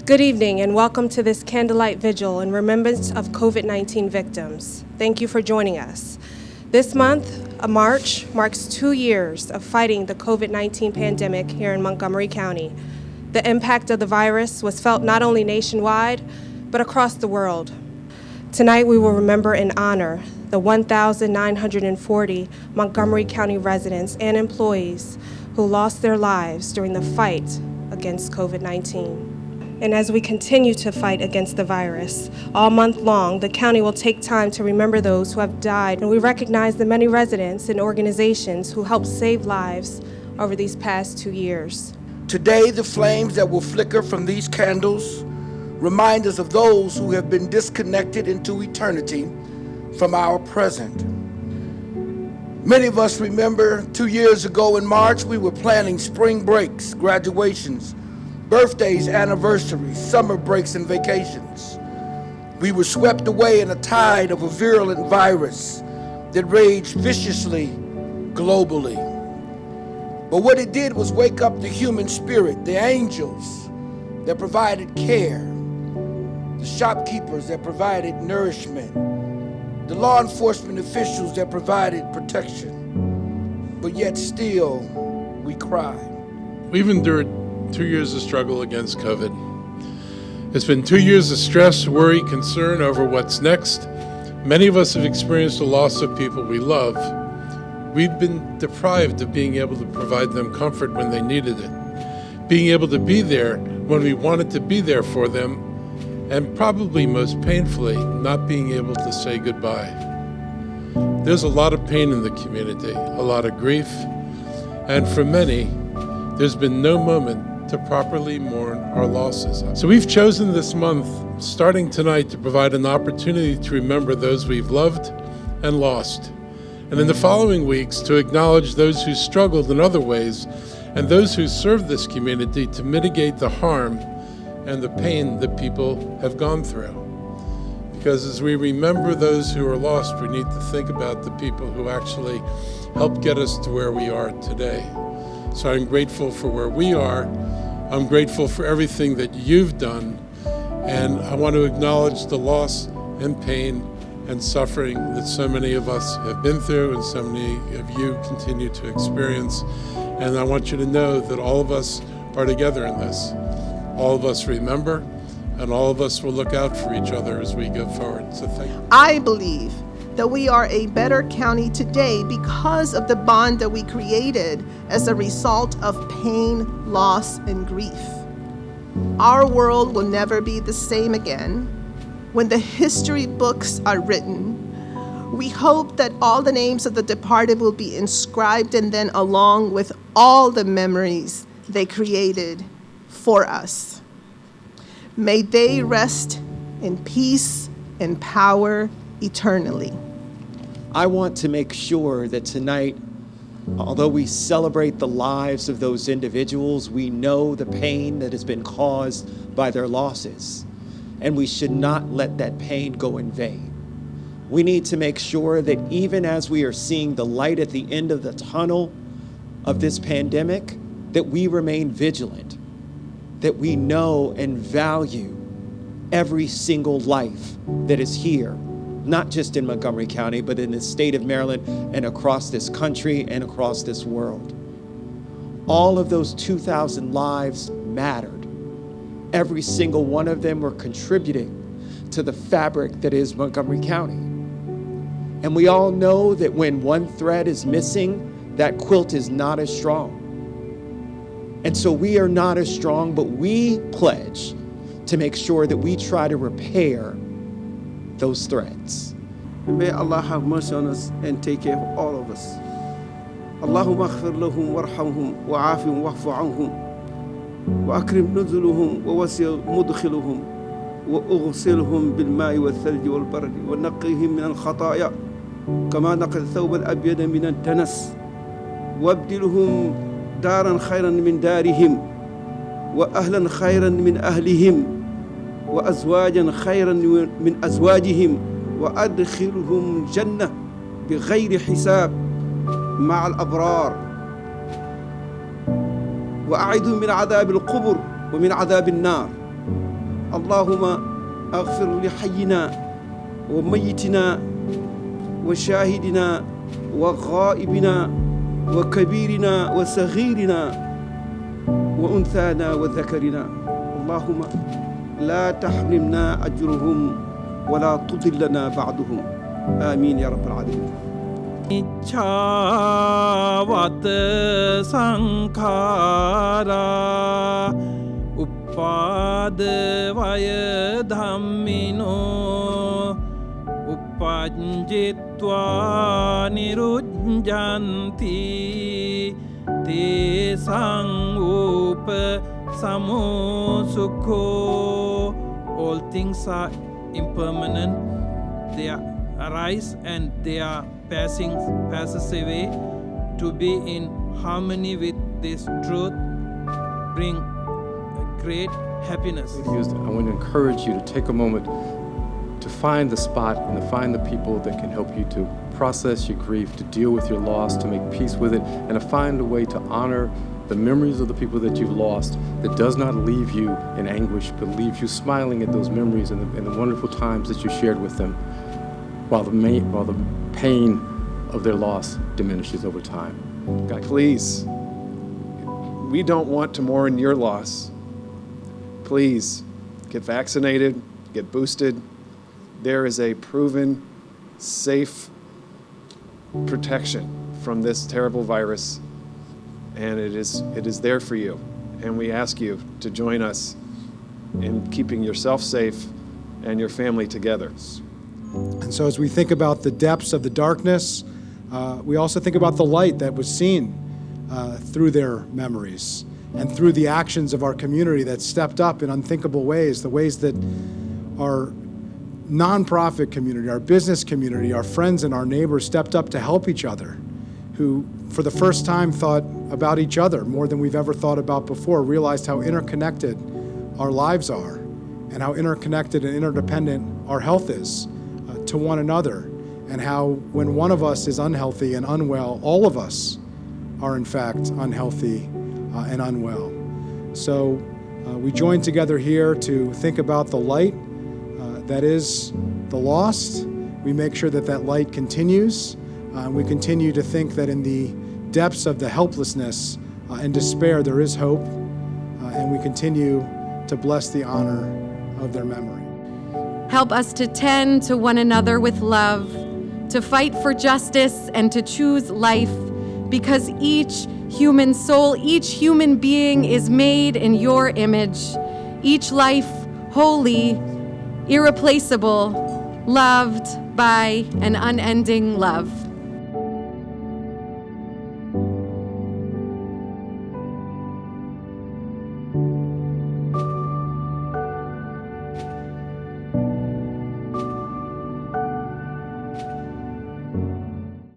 Good evening and welcome to this Candlelight Vigil in remembrance of COVID-19 victims. Thank you for joining us. This month, a march marks 2 years of fighting the COVID-19 pandemic here in Montgomery County. The impact of the virus was felt not only nationwide, but across the world. Tonight we will remember and honor the 1,940 Montgomery County residents and employees who lost their lives during the fight against COVID-19. And as we continue to fight against the virus, all month long, the county will take time to remember those who have died, and we recognize the many residents and organizations who helped save lives over these past 2 years. Today, the flames that will flicker from these candles remind us of those who have been disconnected into eternity from our present. Many of us remember 2 years ago in March, we were planning spring breaks, graduations, birthdays, anniversaries, summer breaks, and vacations. We were swept away in a tide of a virulent virus that raged viciously globally. But what it did was wake up the human spirit, the angels that provided care, the shopkeepers that provided nourishment, the law enforcement officials that provided protection. But yet still, we cried. We've endured 2 years of struggle against COVID. It's been 2 years of stress, worry, concern over what's next. Many of us have experienced the loss of people we love. We've been deprived of being able to provide them comfort when they needed it, being able to be there when we wanted to be there for them, and probably most painfully, not being able to say goodbye. There's a lot of pain in the community, a lot of grief, and for many, there's been no moment to properly mourn our losses. So we've chosen this month, starting tonight, to provide an opportunity to remember those we've loved and lost, and in the following weeks to acknowledge those who struggled in other ways and those who served this community to mitigate the harm and the pain that people have gone through. Because as we remember those who are lost, we need to think about the people who actually helped get us to where we are today. So I'm grateful for where we are. I'm grateful for everything that you've done. And I want to acknowledge the loss and pain and suffering that so many of us have been through and so many of you continue to experience. And I want you to know that all of us are together in this. All of us remember, and all of us will look out for each other as we go forward. So thank you. I believe that we are a better county today because of the bond that we created as a result of pain, loss, and grief. Our world will never be the same again. When the history books are written, we hope that all the names of the departed will be inscribed, and then along with all the memories they created for us. May they rest in peace and power eternally. I want to make sure that tonight, although we celebrate the lives of those individuals, we know the pain that has been caused by their losses, and we should not let that pain go in vain. We need to make sure that even as we are seeing the light at the end of the tunnel of this pandemic, that we remain vigilant, that we know and value every single life that is here, not just in Montgomery County, but in the state of Maryland and across this country and across this world. All of those 2,000 lives mattered. Every single one of them were contributing to the fabric that is Montgomery County. And we all know that when one thread is missing, that quilt is not as strong. And so we are not as strong, but we pledge to make sure that we try to repair those threads. May Allah have mercy on us and take care of all of us. Allahumma aghfir lahum warhamhum wa'afihim wa'fu anhum وأكرم نزلهم ووسع مدخلهم وأغسلهم بالماء والثلج والبرد ونقهم من الخطايا كما نقى الثوب الأبيض من الدنس وابدلهم دارا خيرا من دارهم وأهلا خيرا من أهلهم وأزواجا خيرا من أزواجهم وأدخلهم الجنة بغير حساب مع الأبرار وأعيذهم من عذاب القبر ومن عذاب النار اللهم اغفر لحينا وميتنا وشاهدنا وغائبنا وكبيرنا وصغيرنا وأنثانا وذكرنا اللهم لا تحرمنا أجرهم ولا تضلنا بعدهم آمين يا رب العالمين ඉච්ඡාවත සංඛාරා උපාද වය ධම්මිනෝ uppajjitva niruddhanti te sangupa samosukho. All things are impermanent, they arise and they are passes away. To be in harmony with this truth bring great happiness. I want to encourage you to take a moment to find the spot and to find the people that can help you to process your grief, to deal with your loss, to make peace with it, and to find a way to honor the memories of the people that you've lost, that does not leave you in anguish, but leaves you smiling at those memories and the wonderful times that you shared with them, while the pain of their loss diminishes over time. God, please, we don't want to mourn your loss. Please, get vaccinated, get boosted. There is a proven, safe protection from this terrible virus, and it is there for you. And we ask you to join us in keeping yourself safe and your family together. And so as we think about the depths of the darkness, we also think about the light that was seen through their memories and through the actions of our community that stepped up in unthinkable ways, the ways that our nonprofit community, our business community, our friends and our neighbors stepped up to help each other, who for the first time thought about each other more than we've ever thought about before, realized how interconnected our lives are and how interconnected and interdependent our health is to one another, and how when one of us is unhealthy and unwell, all of us are in fact unhealthy and unwell. So we join together here to think about the light that is the lost. We make sure that that light continues. We continue to think that in the depths of the helplessness and despair there is hope, and we continue to bless the honor of their memory. Help us to tend to one another with love, to fight for justice and to choose life, because each human soul, each human being is made in your image. Each life holy, irreplaceable, loved by an unending love.